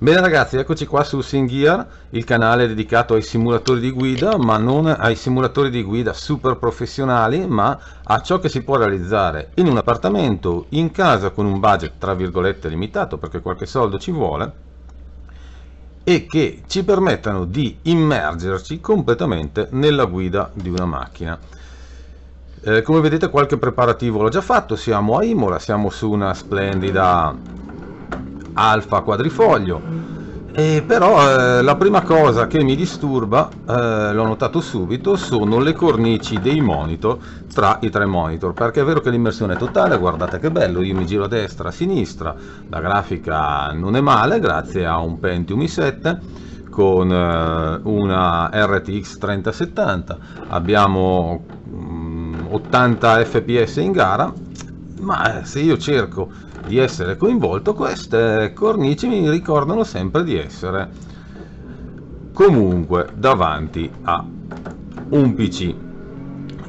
Bene ragazzi, eccoci qua su SingGear, il canale dedicato ai simulatori di guida, ma non ai simulatori di guida super professionali, ma a ciò che si può realizzare in un appartamento, in casa con un budget tra virgolette limitato, perché qualche soldo ci vuole, e che ci permettano di immergerci completamente nella guida di una macchina. Come vedete qualche preparativo l'ho già fatto, siamo a Imola, siamo su una splendida Alfa quadrifoglio, però la prima cosa che mi disturba, l'ho notato subito, sono le cornici dei monitor tra i tre monitor, perché è vero che l'immersione è totale, guardate che bello, io mi giro a destra, a sinistra, la grafica non è male grazie a un Pentium i7 con una RTX 3070, abbiamo 80 fps in gara, ma se io cerco di essere coinvolto, queste cornici mi ricordano sempre di essere comunque davanti a un PC.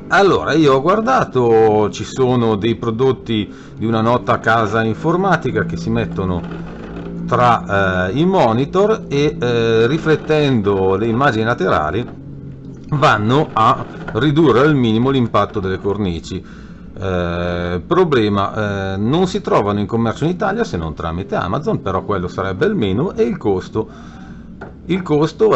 Allora, io ho guardato, ci sono dei prodotti di una nota casa informatica che si mettono tra i monitor e riflettendo le immagini laterali vanno a ridurre al minimo l'impatto delle cornici. Problema, non si trovano in commercio in Italia se non tramite Amazon, però quello sarebbe il meno, e il costo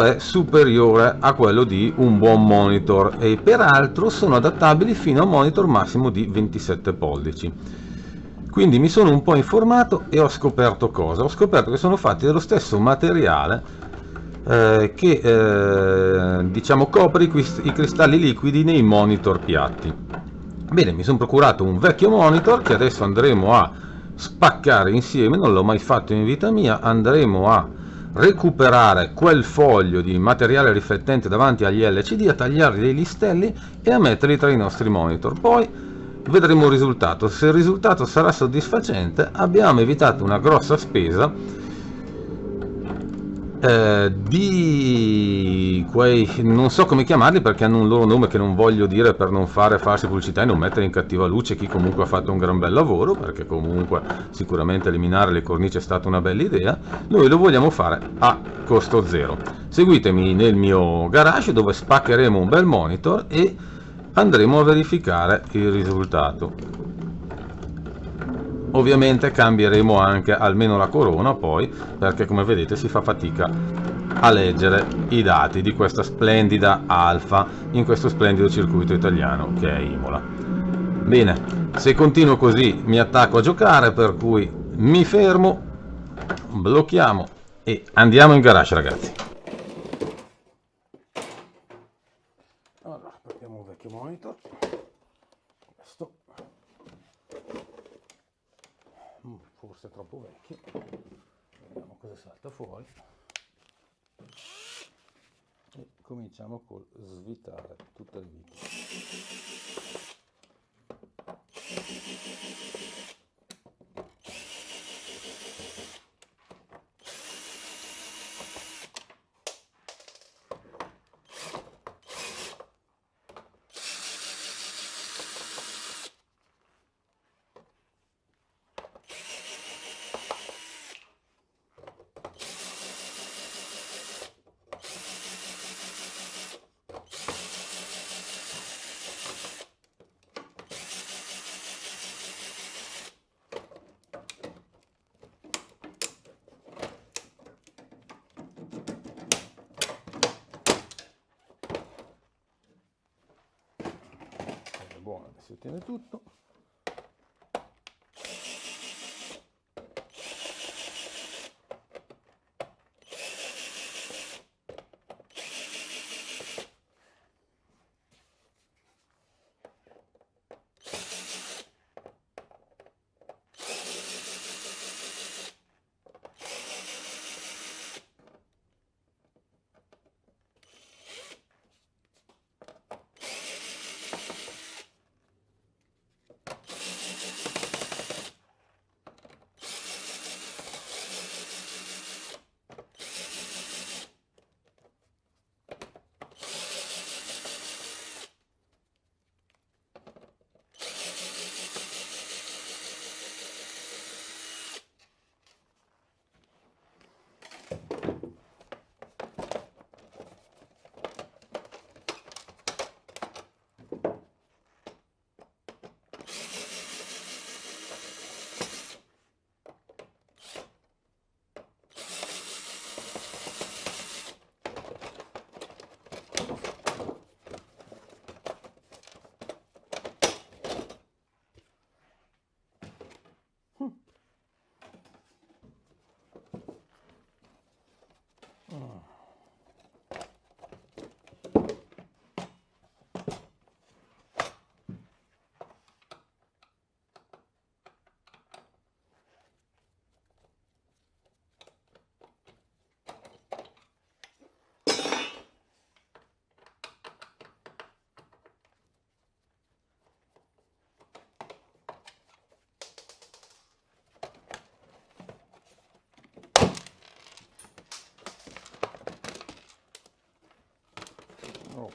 è superiore a quello di un buon monitor, e peraltro sono adattabili fino a un monitor massimo di 27 pollici. Quindi mi sono un po' informato e ho scoperto cosa? Ho scoperto che sono fatti dello stesso materiale che diciamo copre i cristalli liquidi nei monitor piatti. Bene, mi sono procurato un vecchio monitor che adesso andremo a spaccare insieme, non l'ho mai fatto in vita mia, andremo a recuperare quel foglio di materiale riflettente davanti agli LCD, a tagliarli dei listelli e a metterli tra i nostri monitor. Poi vedremo il risultato. Se il risultato sarà soddisfacente, abbiamo evitato una grossa spesa di quei, non so come chiamarli perché hanno un loro nome che non voglio dire per non fare false pubblicità e non mettere in cattiva luce chi comunque ha fatto un gran bel lavoro, perché comunque sicuramente eliminare le cornici è stata una bella idea. Noi lo vogliamo fare a costo zero. Seguitemi nel mio garage dove spaccheremo un bel monitor e andremo a verificare il risultato. Ovviamente cambieremo anche almeno la corona poi, perché come vedete si fa fatica a leggere i dati di questa splendida Alfa in questo splendido circuito italiano che è Imola. Bene, se continuo così mi attacco a giocare, per cui mi fermo, blocchiamo e andiamo in garage ragazzi. Allora, prendiamo un vecchio monitor, questo forse è troppo vecchio, vediamo cosa salta fuori e cominciamo col svitare tutte le viti. Buono, si ottiene tutto.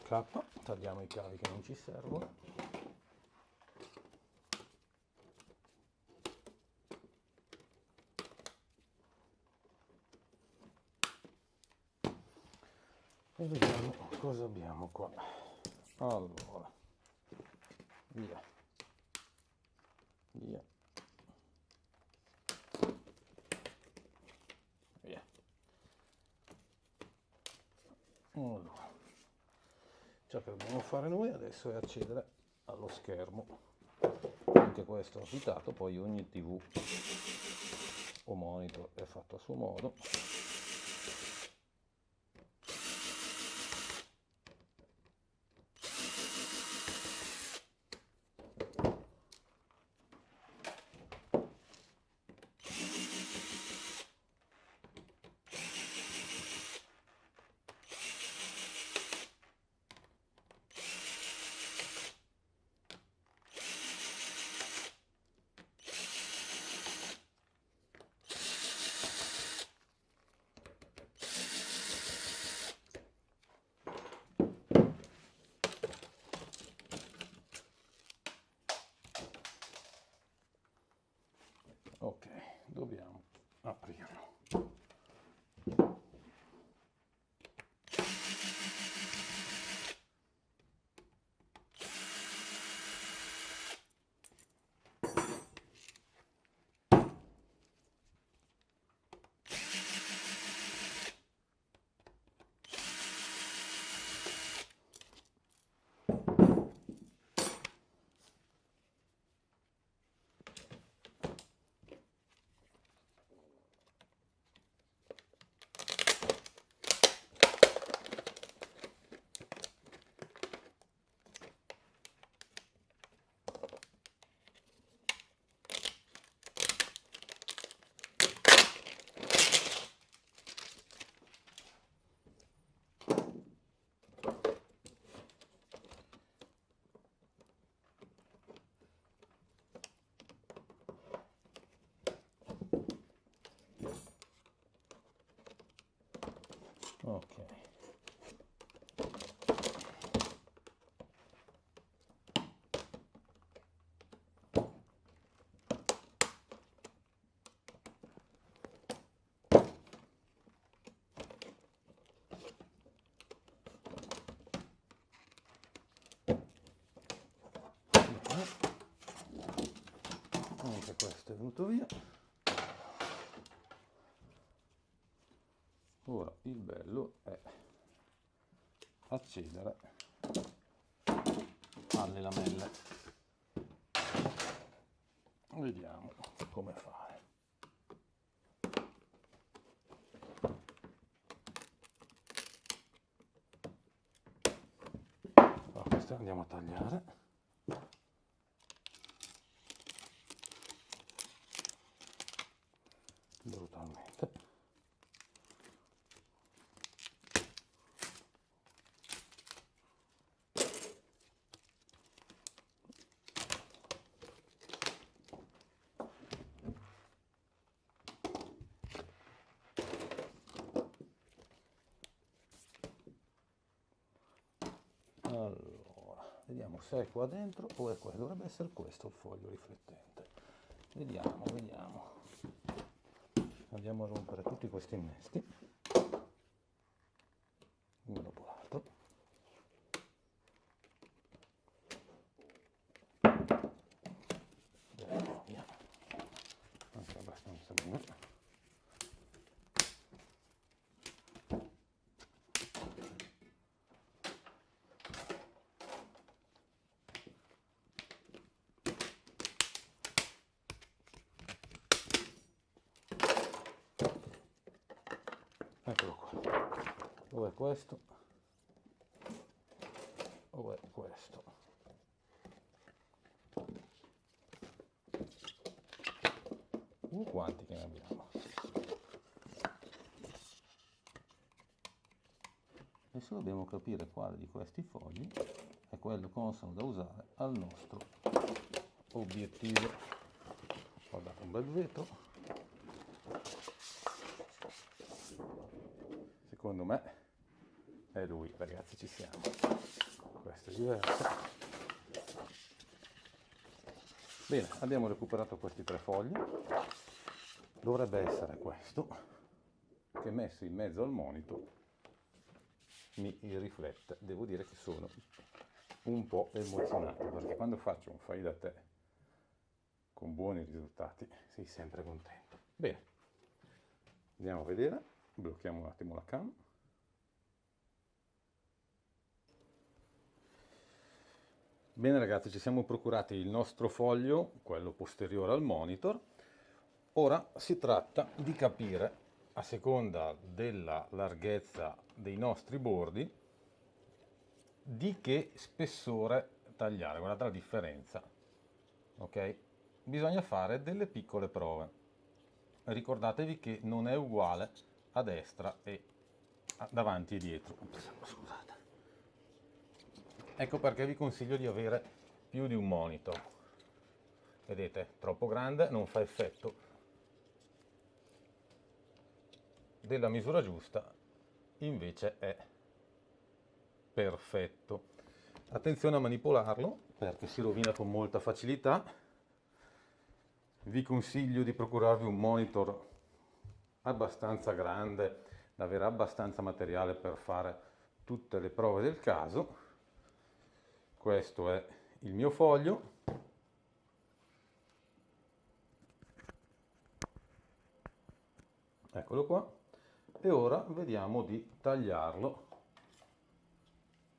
K, tagliamo i cavi che non ci servono. E vediamo cosa abbiamo qua. Allora, via, via, via. Allora, ciò che dobbiamo fare noi adesso è accedere allo schermo. Anche questo è affittato, poi ogni TV o monitor è fatto a suo modo. Ok, dobbiamo aprirlo. Ok. Anche questo è venuto via. Ora il bello è accedere alle lamelle. Vediamo come fare. Allora, queste andiamo a tagliare. Brutalmente. Allora, vediamo se è qua dentro o è questo. Dovrebbe essere questo il foglio riflettente. Vediamo, vediamo. Andiamo a rompere tutti questi innesti, uno dopo l'altro. Via, anche abbastanza bene. Eccolo qua. Dov'è questo? Dov'è questo? Quanti che ne abbiamo? Adesso dobbiamo capire quale di questi fogli è quello consono da usare al nostro obiettivo. Guardate, un bel vetro. Secondo me è lui, ragazzi, ci siamo. Questo è diverso. Bene, abbiamo recuperato questi 3 fogli. Dovrebbe essere questo, che messo in mezzo al monitor mi riflette. Devo dire che sono un po' emozionato, perché quando faccio un fai da te con buoni risultati sei sempre contento. Bene, andiamo a vedere, blocchiamo un attimo la cam. Bene ragazzi, ci siamo procurati il nostro foglio, quello posteriore al monitor. Ora si tratta di capire, a seconda della larghezza dei nostri bordi, di che spessore tagliare. Guardate la differenza, ok? Bisogna fare delle piccole prove. Ricordatevi che non è uguale a destra e davanti e dietro. Scusate. Ecco perché vi consiglio di avere più di un monitor. Vedete, troppo grande non fa effetto. Della misura giusta invece è perfetto. Attenzione a manipolarlo perché si rovina con molta facilità. Vi consiglio di procurarvi un monitor abbastanza grande da avere abbastanza materiale per fare tutte le prove del caso. Questo è il mio foglio. Eccolo qua. E ora vediamo di tagliarlo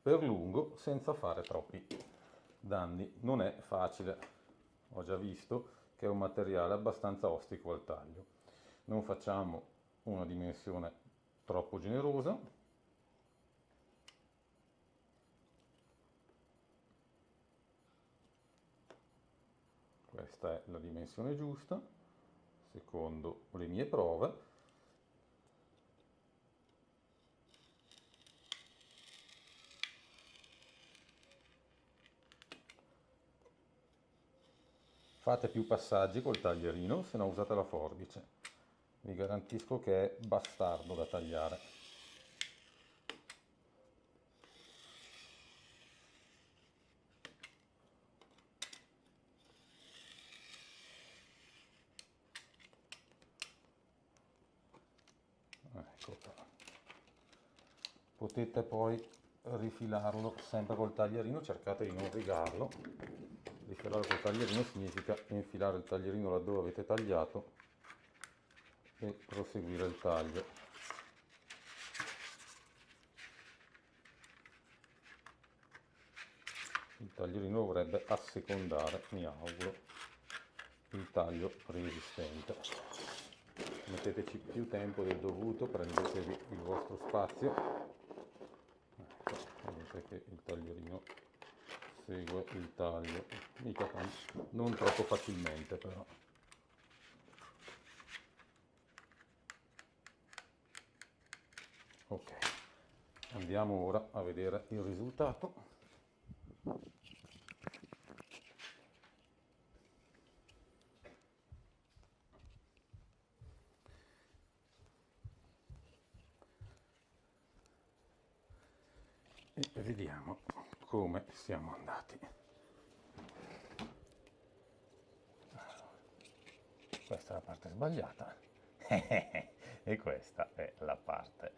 per lungo senza fare troppi danni. Non è facile, ho già visto che è un materiale abbastanza ostico al taglio. Non facciamo una dimensione troppo generosa. Questa è la dimensione giusta, secondo le mie prove. Fate più passaggi col taglierino, se no usate la forbice. Vi garantisco che è bastardo da tagliare. Ecco qua. Potete poi rifilarlo sempre col taglierino, cercate di non rigarlo. Rifilare col taglierino significa infilare il taglierino laddove avete tagliato e proseguire il taglio. Il taglierino dovrebbe assecondare, mi auguro, il taglio preesistente. Metteteci più tempo del dovuto, prendetevi il vostro spazio. Ecco, vedete che il taglierino segue il taglio, mica non troppo facilmente però. Ok, andiamo ora a vedere il risultato. E vediamo come siamo andati. Questa è la parte sbagliata e questa è la parte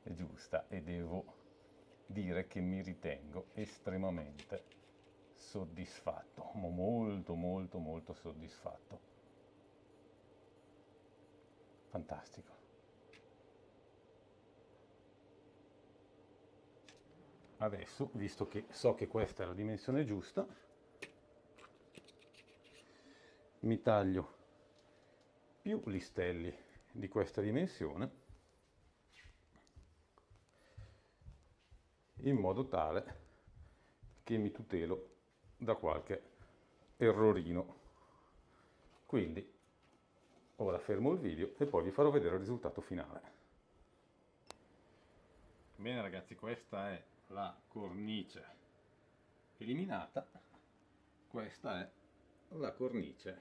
giusta e devo dire che mi ritengo estremamente soddisfatto, molto molto molto soddisfatto. Fantastico. Adesso, visto che so che questa è la dimensione giusta, mi taglio più listelli di questa dimensione in modo tale che mi tutelo da qualche errorino. Quindi ora fermo il video e poi vi farò vedere il risultato finale. Bene ragazzi, questa è la cornice eliminata, questa è la cornice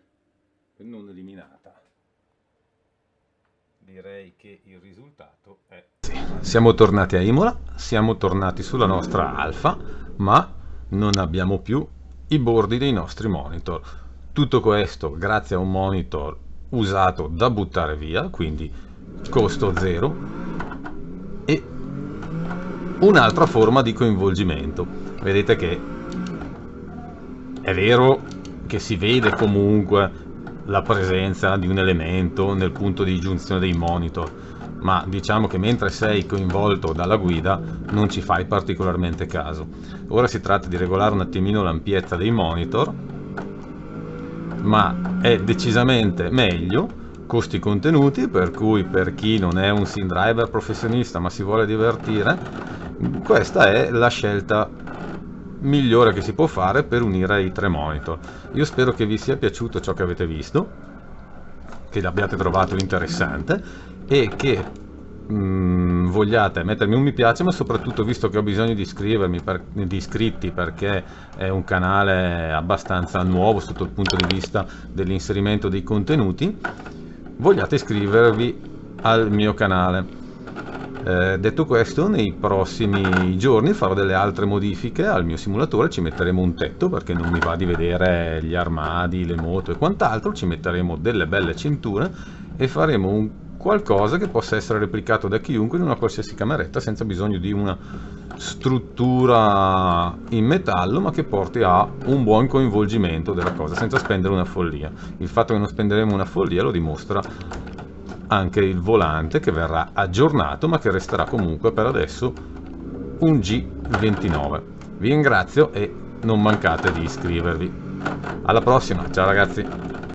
non eliminata. Direi che il risultato è... Siamo tornati a Imola, siamo tornati sulla nostra Alfa, ma non abbiamo più i bordi dei nostri monitor. Tutto questo grazie a un monitor usato da buttare via, quindi costo zero, e un'altra forma di coinvolgimento. Vedete che è vero che si vede comunque la presenza di un elemento nel punto di giunzione dei monitor, ma diciamo che mentre sei coinvolto dalla guida non ci fai particolarmente caso. Ora si tratta di regolare un attimino l'ampiezza dei monitor, ma è decisamente meglio costi contenuti, per cui per chi non è un sim driver professionista ma si vuole divertire, questa è la scelta migliore che si può fare per unire i tre monitor. Io spero che vi sia piaciuto ciò che avete visto, che l'abbiate trovato interessante e che vogliate mettermi un mi piace, ma soprattutto, visto che ho bisogno di di iscritti, perché è un canale abbastanza nuovo sotto il punto di vista dell'inserimento dei contenuti, vogliate iscrivervi al mio canale. Detto questo, nei prossimi giorni farò delle altre modifiche al mio simulatore, ci metteremo un tetto perché non mi va di vedere gli armadi, le moto e quant'altro, ci metteremo delle belle cinture e faremo un qualcosa che possa essere replicato da chiunque in una qualsiasi cameretta senza bisogno di una struttura in metallo, ma che porti a un buon coinvolgimento della cosa senza spendere una follia. Il fatto che non spenderemo una follia lo dimostra anche il volante, che verrà aggiornato ma che resterà comunque per adesso un G29. Vi ringrazio e non mancate di iscrivervi. Alla prossima, ciao ragazzi.